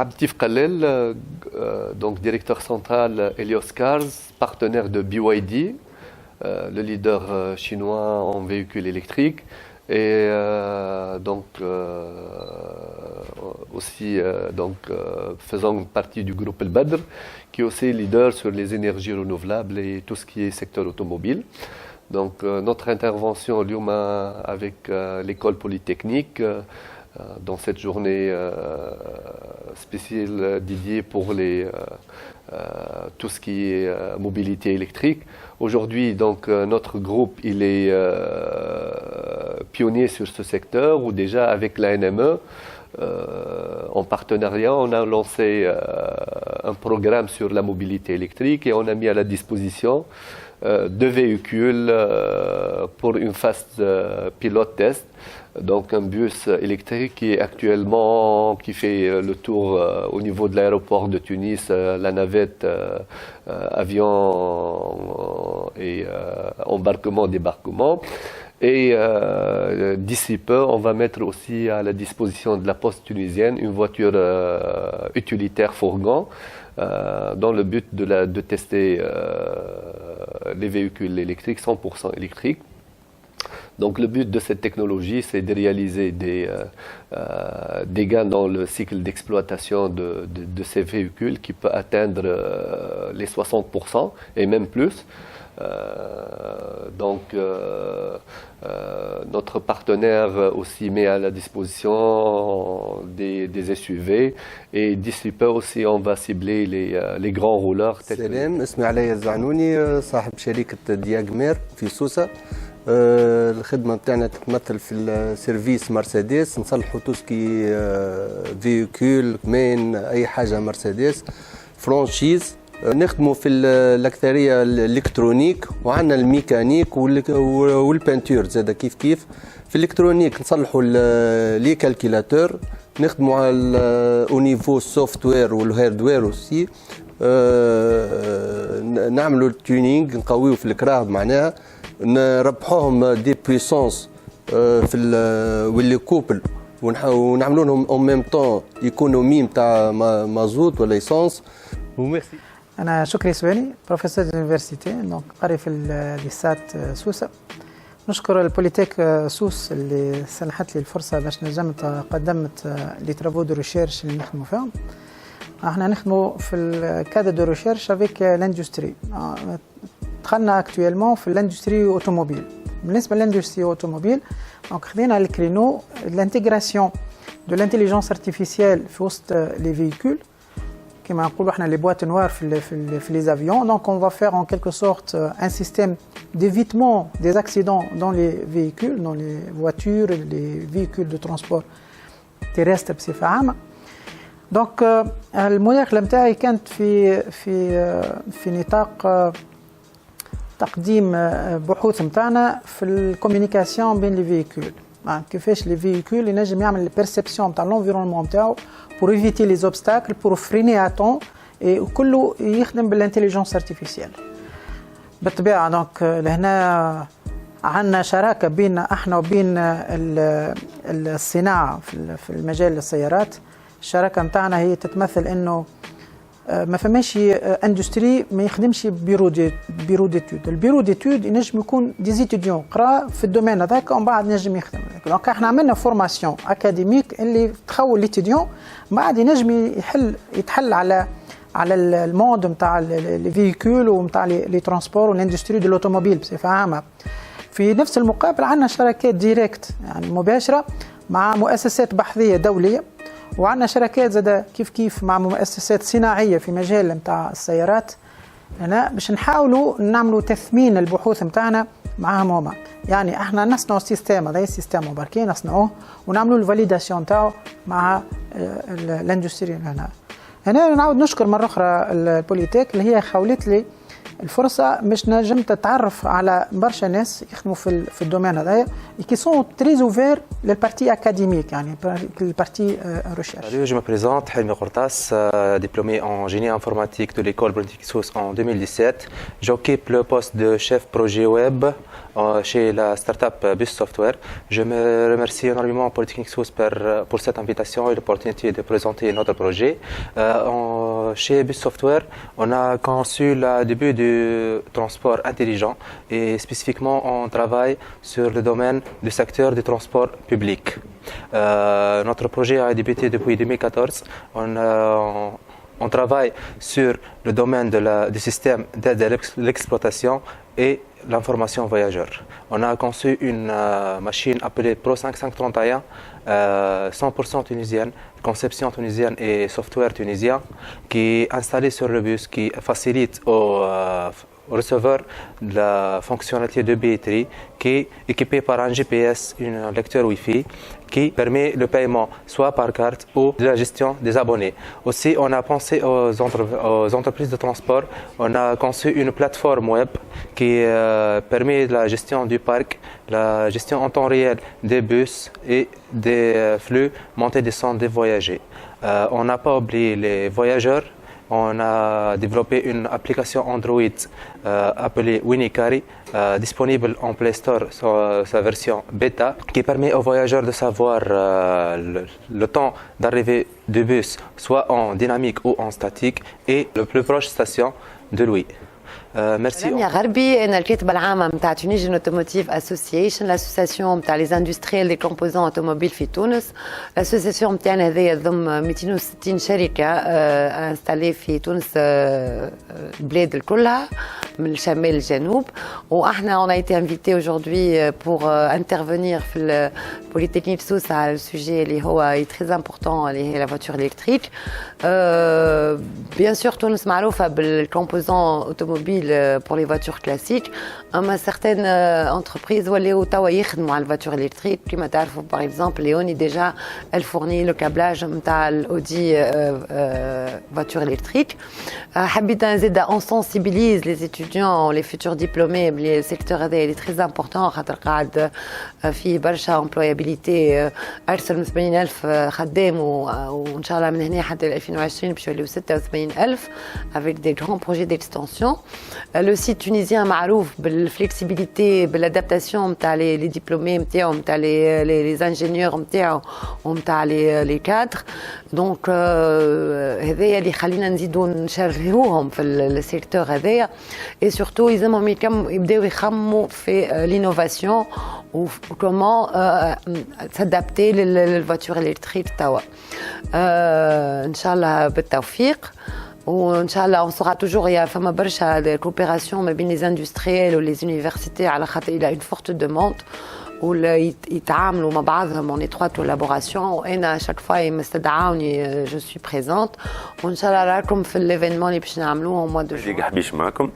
Abdif Khalel, donc directeur central Helios Cars, partenaire de BYD, le leader chinois en véhicules électriques, et aussi faisant partie du groupe El Badr, qui est aussi leader sur les énergies renouvelables et tout ce qui est secteur automobile. Donc notre intervention l'UMA avec l'école polytechnique dans cette journée spéciale dédiée pour tout ce qui est mobilité électrique. Aujourd'hui, donc notre groupe il est pionnier sur ce secteur, où déjà avec la NME, en partenariat, on a lancé un programme sur la mobilité électrique et on a mis à la disposition deux véhicules pour une phase pilote test. Donc un bus électrique qui fait le tour au niveau de l'aéroport de Tunis, la navette, avion et embarquement-débarquement. Et d'ici peu, on va mettre aussi à la disposition de la Poste tunisienne une voiture utilitaire fourgon dans le but de tester les véhicules électriques 100% électriques. Donc le but de cette technologie, c'est de réaliser des gains dans le cycle d'exploitation de ces véhicules qui peut atteindre les 60% et même plus. Notre partenaire aussi met à la disposition des SUV, et d'ici peu aussi on va cibler les grands rouleurs. سلام، اسمي علي الزعنوني، صاحب شركة دياغمير في سوسة. الخدمة بتاعنا تتمثل في السيرفيس مرسيدس، نصلحوا توسكي فيكول كمان أي حاجة مرسيدس، فرانشيز. نخدموا في الأكثرية الإلكترونيك، وعندنا الميكانيك والبانتور زاد كيف. في الإلكترونيك نصلحوا لي كالكيلاتور، نخدموا على او نيفو السوفت وير والهاردوير اوسي، نعملوا التيونينغ، نقويو في الكراهب معناها، نربحوهم دي بويسونس في واللي كوبل، ونعملوا لهم اون ميم طون ايكونومي نتاع مازوت ولا ايسونس. وميرسي. أنا شكري سواني، بروفيسور دونيفرسيتي، دونك قاري في الليسات سوسة. نشكر البوليتيك سوس اللي سنحت لي الفرصة باش قدمت لي ترافو دو ريشيرش اللي نخدموا فيهم. احنا نخدموا في الكادر دو ريشيرش افيك لاندستري. دخلنا اكتويلمون في الاندستري اوتوموبيل. بالنسبة للاندستري اوتوموبيل دونك خدينا الكرينو لانتيغراسيون دو لانتيليجنس ارتيفيسيال في وسط لي فيكول. كما نقولوا احنا لي بواط نوار في les avions. Donc on va faire en quelque sorte un système d'évitement des accidents dans les véhicules, dans les voitures, les véhicules de transport terrestre بصفة عامة. Donc المداخلة نتاعي كانت في نطاق تقديم بحوث نتاعنا في الكوميونيكاسيون بين لي فيكول. كيفاش لي فيكول ينجم يعمل البيرسيبسيون نتاع l'environnement نتاعو pour éviter les obstacles, pour freiner à temps, et كله يخدم بالانتليجنس ارتيفيسيال. بالطبيعة دونك لهنا عندنا شراكة بين احنا وبين الصناعة في المجال السيارات. الشراكة نتاعنا هي تتمثل انه ما فماش اندستري ما يخدمش بيرو ديتود. البيرو ديتود ينجم يكون ديزيتيديون قرا في الدومين هذاك ومن بعد نجم يخدم. دونك احنا عملنا فورماسيون اكاديميك اللي تخول ليتيديون بعد ينجم يتحل على الموند نتاع لي فيكول ونتاع لي ترونسبور والاندستري دو لوتوموبيل بصفه عامه. في نفس المقابل عندنا شراكات ديريكت يعني مباشره مع مؤسسات بحثيه دوليه، وعندنا شركات زاده كيف مع مؤسسات صناعيه في مجال نتاع السيارات. هنا باش نحاولوا نعملوا تثمين البحوث نتاعنا معاهم هما. يعني احنا نصنعوا سيستم، هذا سيستم مباركين نصنعوه ونعملوا الفاليداسيون نتاعو مع الاندستري. هنا نعاود نشكر مره اخرى البوليتيك اللي هي خولت لي الفرصه باش نجم تتعرف على برشا ناس يخدموا في الدومين هذايا كي سون تري اوفير للبارتي اكاديميك يعني البارتي ريشيرش. Je me présente, Helmi Kortas, diplômé en génie informatique de l'école Polytechnique Sousse en 2017. J'occupe le poste de chef projet web chez la start-up Bus Software. Je me remercie énormément Polytechnique Sousse pour cette invitation et l'opportunité de présenter notre projet. Chez Bus Software, on a conçu le début du transport intelligent et spécifiquement on travaille sur le domaine du secteur du transport public. Notre projet a débuté depuis 2014. On travaille sur le domaine du système d'aide à l'exploitation et l'information voyageur. On a conçu une machine appelée Pro 5531, 100% tunisienne, conception tunisienne et software tunisien, qui est installée sur le bus, qui facilite au receveur la fonctionnalité de billetterie, qui est équipé par un GPS, un lecteur Wi-Fi, qui permet le paiement soit par carte ou de la gestion des abonnés. Aussi, on a pensé aux entreprises de transport. On a conçu une plateforme web qui permet la gestion du parc, la gestion en temps réel des bus et des flux montée et descente des voyageurs. On n'a pas oublié les voyageurs. On a développé une application Android appelée Winikari, disponible en Play Store sur sa version bêta, qui permet aux voyageurs de savoir le temps d'arrivée du bus, soit en dynamique ou en statique, et le plus proche station de lui. Merci. رانيا غربي انا الكاتبه العامه نتاع تونيجن اوتوموتيف اسوسيشن لاسوسياسيون نتاع لي اندستريال دي كومبوزون اوتوموبيل في تونس. الاسوسياسيون نتاعنا هذيا تضم 260 شركه انستالي في تونس البلاد الكلها من الشمال للجنوب. واحنا on a été invité aujourd'hui pour intervenir في البوليتكنيك سوس على السوجي اللي هو très important اللي هي لا فواتور الكتريك. بيان سور تونس معروفه بالكومبوزون اوتوموبيل pour les voitures classiques. certaines entreprises ولاو توا يخدموا على الفواتور الكتريك كما تعرفوا باغ اكزومبل ليوني ديجا elle fournit le câblage نتاع الاودي voiture électrique. حبيت نزيد on sensibilise les étudiants les futurs diplômés بلي السيكتور هذا اللي très important خاطر قاعد فيه برشا امبلويابيليتي ارسل من 80,000 خدام وان شاء الله من هنا حتى 2020 باش يوليو 86,000 avec des grands projets d'extension. Le site tunisien معروف بالفلكسيبيليتي بالادابتاسيون نتاع لي ديبلومي نتاعو نتاع لي انجينيور نتاعو ونتاع لي كادر. دونك هذايا اللي خلينا نزيدو نشريوهم في السيكتور هذايا اي سورتو يلزمهم يبداو يخمموا في لينوفاسيون وكومون تادابتي للفواتور الكتريك توا. ان شاء الله بالتوفيق. وان شاء الله on sera toujours il y a فما برشا de coopération ما بين les industriels و les universités على خاطر il y a une forte demande ولا يتعاملوا مع بعضهم en étroite collaboration. وانا chaque fois يستدعوني je suis présente وان شاء الله راكم في الايفينمون اللي باش نعملوه mois de juin. حبيش معكم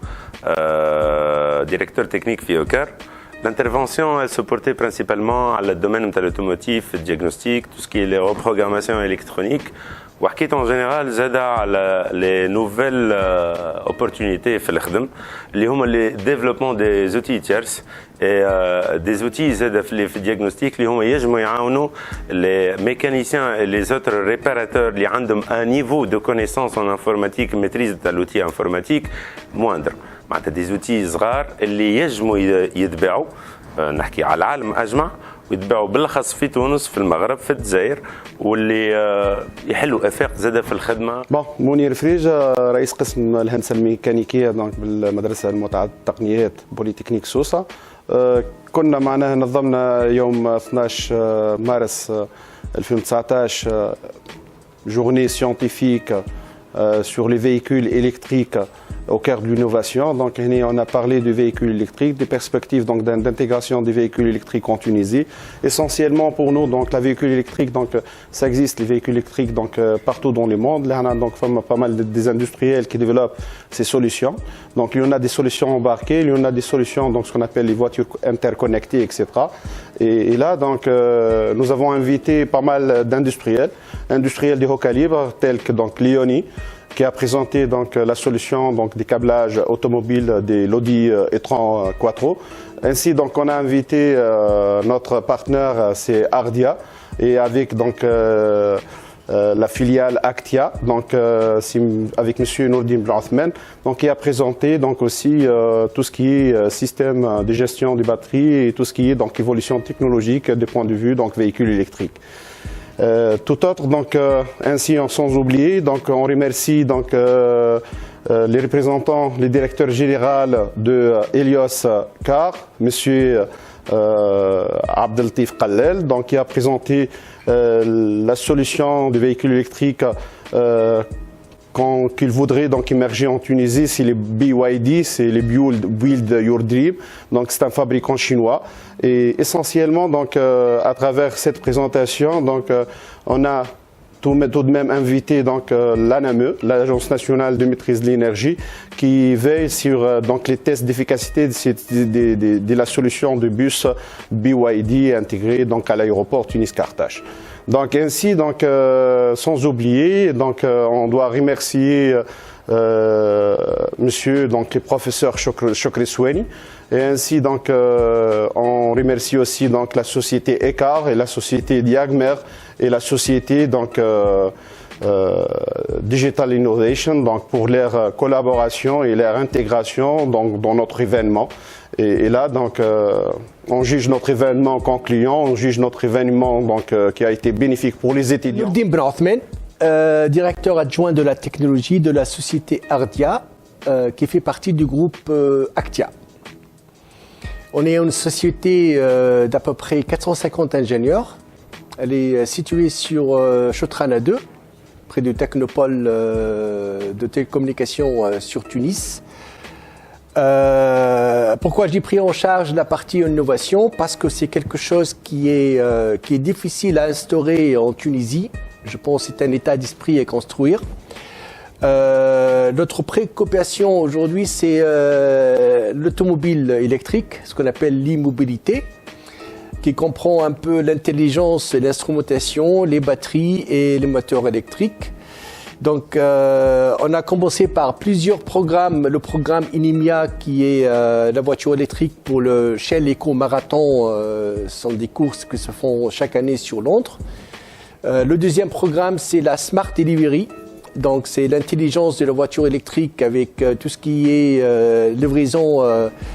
directeur technique في اوكار. L'intervention, elle se portait principalement à le domaine de l'automotive, le diagnostic, tout ce qui est les reprogrammations électroniques. وحكيت en général زادا على les nouvelles opportunités في الخدم اللي هما les développement des outils tierces et des outils زادا في الديagnostic اللي هما يجموا يعاونوا les mécaniciens et les autres réparateurs اللي عندهم un niveau de connaissance en informatique maîtrise de l'outil informatique moindre. معناتها des outils صغار اللي يجموا يتباعوا نحكي على العالم أجمع ويتباعوا بالاخص في تونس في المغرب في الجزائر واللي يحلوا افاق زاده في الخدمه. منير فريجه رئيس قسم الهندسه الميكانيكيه بالمدرسه المتعدده التقنيات بوليتكنيك سوسه. كنا معناها نظمنا يوم 12 مارس 2019 journée scientifique sur les véhicules électriques au cœur de l'innovation. Donc on a parlé du véhicule électrique, des perspectives d'intégration des véhicules électriques en Tunisie. Essentiellement pour nous, donc la véhicule électrique, donc ça existe les véhicules électriques donc partout dans le monde. Là on a donc pas mal des industriels qui développent ces solutions. Donc il y en a des solutions embarquées, il y en a des solutions donc ce qu'on appelle les voitures interconnectées, etc. Et là donc nous avons invité pas mal d'industriels de haut calibre tels que donc Lioni, qui a présenté donc la solution donc des câblages automobiles des l'Audi e-tron Quattro. Ainsi donc on a invité notre partenaire, c'est Ardia, et avec donc la filiale Actia, donc avec Monsieur Nourdine Blanthman, donc qui a présenté donc aussi tout ce qui est système de gestion des batteries et tout ce qui est donc évolution technologique du point de vue donc véhicules électriques. Tout autre donc ainsi sans oublier donc on remercie donc les représentants, les directeurs généraux de Helios Car, Monsieur Abdeltif Kallel, donc qui a présenté la solution de véhicules électriques qu'il voudrait donc émerger en Tunisie, c'est les BYD, c'est les Build Your Dream. Donc c'est un fabricant chinois. Et essentiellement donc à travers cette présentation, donc on a tout de même invité donc l'ANAME, l'Agence nationale de maîtrise de l'énergie, qui veille sur donc les tests d'efficacité de la solution de bus BYD intégrée donc à l'aéroport Tunis-Carthage. Donc ainsi donc sans oublier donc on doit remercier monsieur donc le professeur Chokri Soueni, et ainsi donc on remercie aussi donc la société Ecar et la société Diagmer et la société donc Digital Innovation donc pour leur collaboration et leur intégration donc dans notre événement. Et là donc on juge notre événement concluant, on juge notre événement donc qui a été bénéfique pour les étudiants. Nourdine Blanthman, directeur adjoint de la technologie de la société Ardia, qui fait partie du groupe Actia. On est une société d'à peu près 450 ingénieurs. Elle est située sur Chotrana 2, près du technopole de télécommunications sur Tunis. Pourquoi j'ai pris en charge la partie innovation? Parce que c'est quelque chose qui est difficile à instaurer en Tunisie. Je pense que c'est un état d'esprit à construire. Notre préoccupation aujourd'hui, c'est l'automobile électrique, ce qu'on appelle l'e-mobilité, qui comprend un peu l'intelligence et l'instrumentation, les batteries et les moteurs électriques. Donc, on a commencé par plusieurs programmes. Le programme INIMIA, qui est la voiture électrique pour le Shell Eco Marathon, sont des courses qui se font chaque année sur Londres. Le deuxième programme, c'est la Smart Delivery. Donc, c'est l'intelligence de la voiture électrique avec tout ce qui est livraison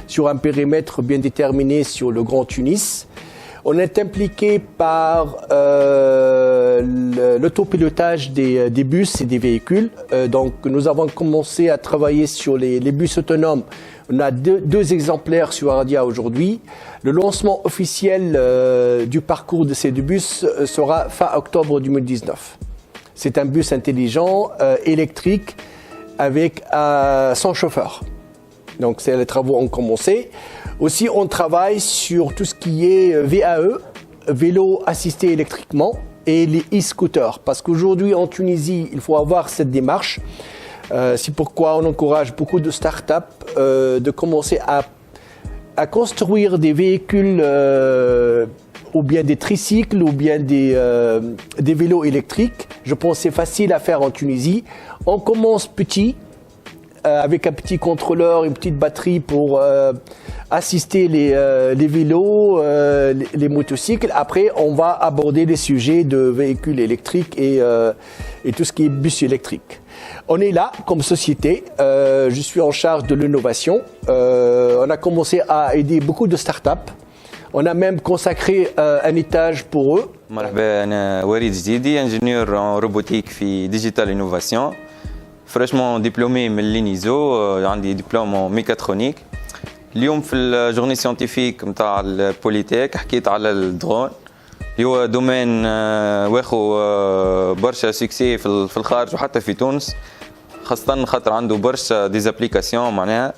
sur un périmètre bien déterminé sur le Grand Tunis. On est impliqué par l'autopilotage des bus et des véhicules. Donc, nous avons commencé à travailler sur les bus autonomes. On a deux exemplaires sur Ardia aujourd'hui. Le lancement officiel du parcours de ces deux bus sera fin octobre 2019. C'est un bus intelligent, électrique, avec son chauffeur. Donc, les travaux ont commencé. Aussi, on travaille sur tout ce qui est VAE, vélo assisté électriquement, et les e-scooters. Parce qu'aujourd'hui, en Tunisie, il faut avoir cette démarche. C'est pourquoi on encourage beaucoup de start-up de commencer à construire des véhicules ou bien des tricycles ou bien des vélos électriques. Je pense que c'est facile à faire en Tunisie. On commence petit, avec un petit contrôleur, une petite batterie pour assister les vélos, les motocycles. Après, on va aborder les sujets de véhicules électriques et tout ce qui est bus électrique. On est là comme société. Je suis en charge de l'innovation. On a commencé à aider beaucoup de startups. On a même consacré un étage pour eux. مرحبا أنا وريد جديدي انجينيور en robotique في digital innovation. فريشمون دبلومي من لينيزو عندي دبلوم ميكاترونيك. اليوم في الجورني سيانتيفيك نتاع البوليتيك حكيت على الدرون اللي هو دومين واخو برشا سكسي في الخارج وحتى في تونس، خاصة خاطر عنده برشا ديزابليكاسيون معناها،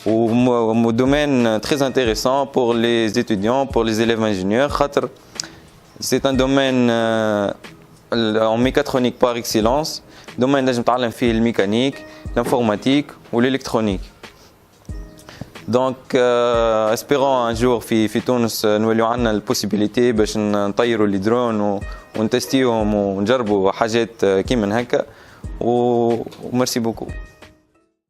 و دومين très intéressant pour les étudiants, pour les élèves ingénieurs خاطر c'est un domaine en mécatronique par excellence. دومين نجم نتعلم فيه الميكانيك، l'informatique ou l'électronique. Donc espérons un jour في تونس نوليو عندنا البوسيبيليتي باش نطيروا لي درون ونتستيوهم ونجربوا حاجات كيما هكا. وميرسي بوكو.